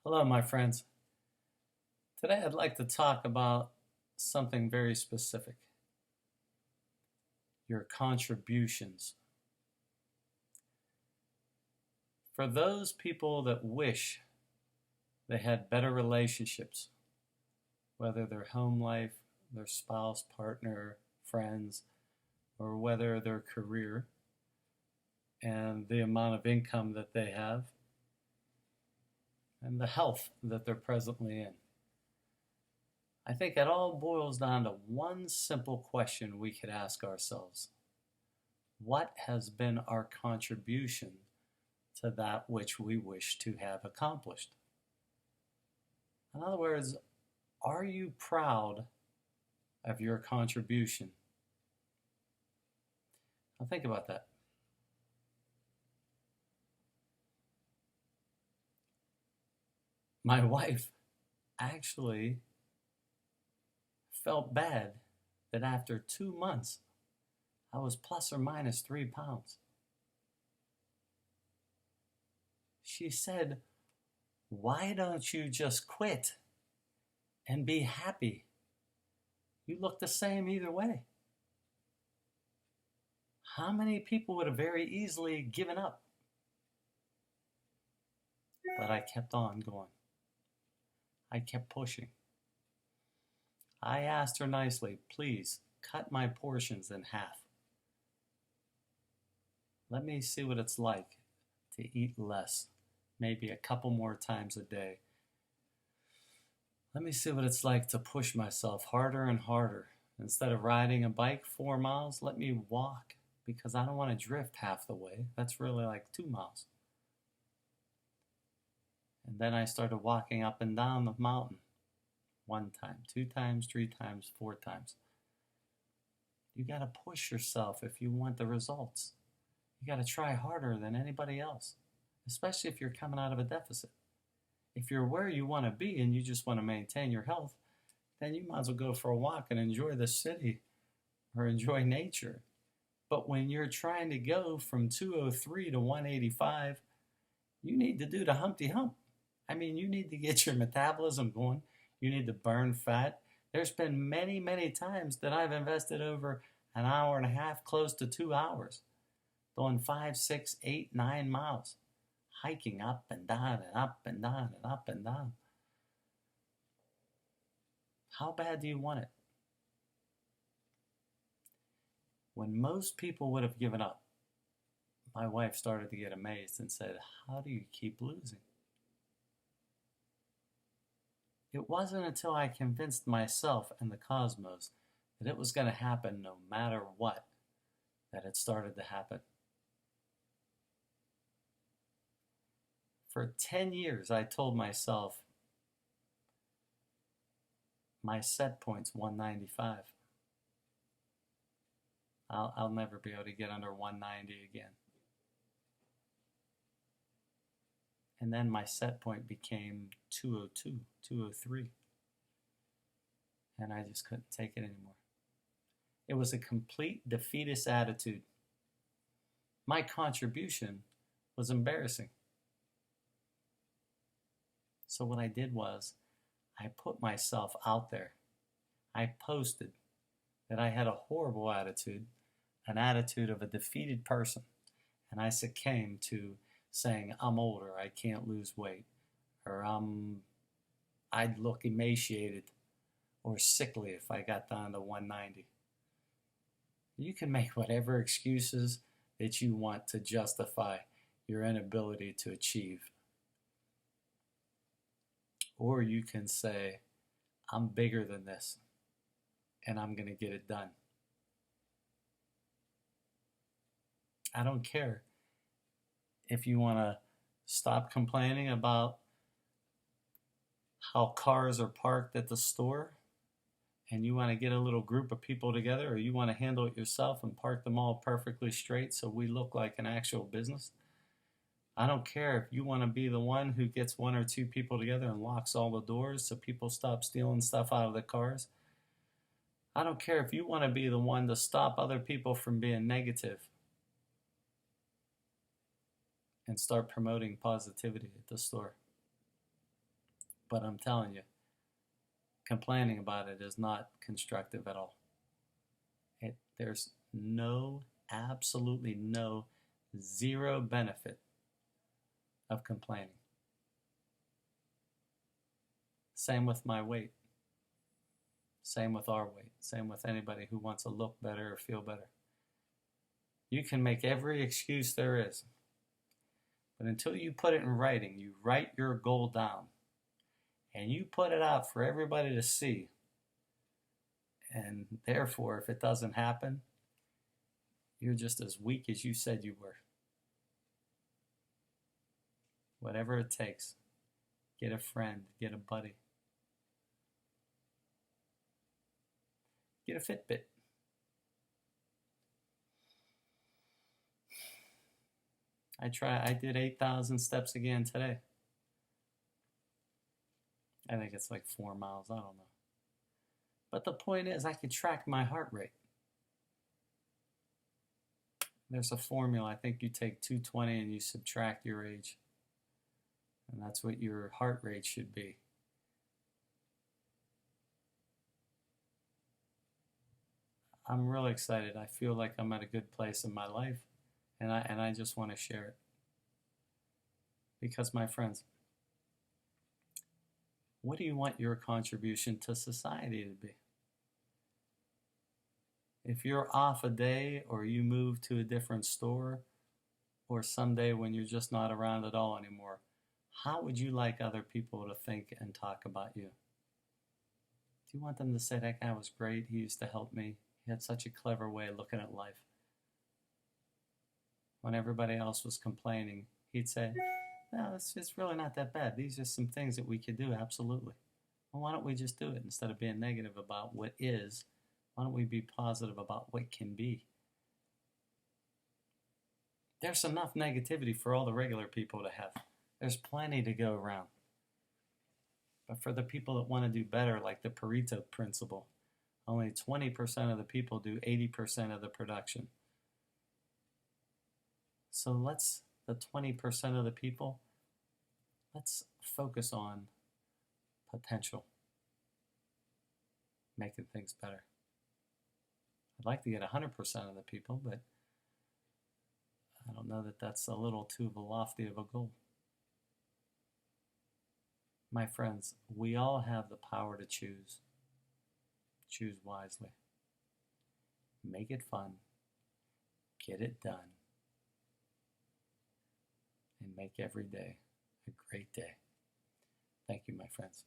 Hello, my friends. Today I'd like to talk about something very specific, your contributions. For those people that wish they had better relationships, whether their home life, their spouse, partner, friends, or whether their career and the amount of income that they have, and the health that they're presently in. I think it all boils down to one simple question we could ask ourselves. What has been our contribution to that which we wish to have accomplished? In other words, are you proud of your contribution? Now think about that. My wife actually felt bad that after 2 months I was plus or minus 3 pounds. She said, "Why don't you just quit and be happy? You look the same either way." How many people would have very easily given up? But I kept on going. I kept pushing. I asked her nicely, "Please cut my portions in half. Let me see what it's like to eat less, maybe a couple more times a day. Let me see what it's like to push myself harder and harder. Instead of riding a bike 4 miles, let me walk because I don't want to drift half the way. That's really like 2 miles." And then I started walking up and down the mountain 1 time, 2 times, 3 times, 4 times. You got to push yourself if you want the results. You got to try harder than anybody else, especially if you're coming out of a deficit. If you're where you want to be and you just want to maintain your health, then you might as well go for a walk and enjoy the city or enjoy nature. But when you're trying to go from 203 to 185, you need to do the Humpty Hump. I mean, you need to get your metabolism going. You need to burn fat. There's been many, many times that I've invested over an hour and a half, close to 2 hours, going 5, 6, 8, 9 miles, hiking up and down and up and down and up and down. How bad do you want it? When most people would have given up, my wife started to get amazed and said, "How do you keep losing?" It wasn't until I convinced myself and the cosmos that it was going to happen no matter what that it started to happen. For 10 years, I told myself my set point's 195. I'll never be able to get under 190 again. And then my set point became 202, 203. And I just couldn't take it anymore. It was a complete defeatist attitude. My contribution was embarrassing. So what I did was I put myself out there. I posted that I had a horrible attitude, an attitude of a defeated person. And I succumbed to saying, "I'm older, I can't lose weight," or I'd look emaciated or sickly if I got down to 190. You can make whatever excuses that you want to justify your inability to achieve. Or you can say, "I'm bigger than this and I'm going to get it done." I don't care if you want to stop complaining about how cars are parked at the store and you want to get a little group of people together, or you want to handle it yourself and park them all perfectly straight so we look like an actual business. I don't care if you want to be the one who gets 1 or 2 people together and locks all the doors so people stop stealing stuff out of the cars. I don't care if you want to be the one to stop other people from being negative and start promoting positivity at the store. But I'm telling you, complaining about it is not constructive at all. There's no, absolutely no, zero benefit of complaining. Same with my weight. Same with our weight. Same with anybody who wants to look better or feel better. You can make every excuse there is. But until you put it in writing, you write your goal down, and you put it out for everybody to see. And therefore, if it doesn't happen, you're just as weak as you said you were. Whatever it takes. Get a friend, get a buddy. Get a Fitbit. I did 8,000 steps again today. I think it's like 4 miles, I don't know. But the point is, I could track my heart rate. There's a formula. I think you take 220 and you subtract your age. And that's what your heart rate should be. I'm really excited. I feel like I'm at a good place in my life. And I just want to share it. Because, my friends, what do you want your contribution to society to be? If you're off a day, or you move to a different store, or someday when you're just not around at all anymore, how would you like other people to think and talk about you? Do you want them to say, that guy was great, he used to help me, he had such a clever way of looking at life? When everybody else was complaining, he'd say, no, it's really not that bad. These are some things that we could do, absolutely. Well, why don't we just do it instead of being negative about what is? Why don't we be positive about what can be? There's enough negativity for all the regular people to have. There's plenty to go around. But for the people that want to do better, like the Pareto principle, only 20% of the people do 80% of the production. So the 20% of the people, let's focus on potential, making things better. I'd like to get 100% of the people, but I don't know that that's a little too lofty of a goal. My friends, we all have the power to choose. Choose wisely. Make it fun. Get it done. And make every day a great day. Thank you, my friends.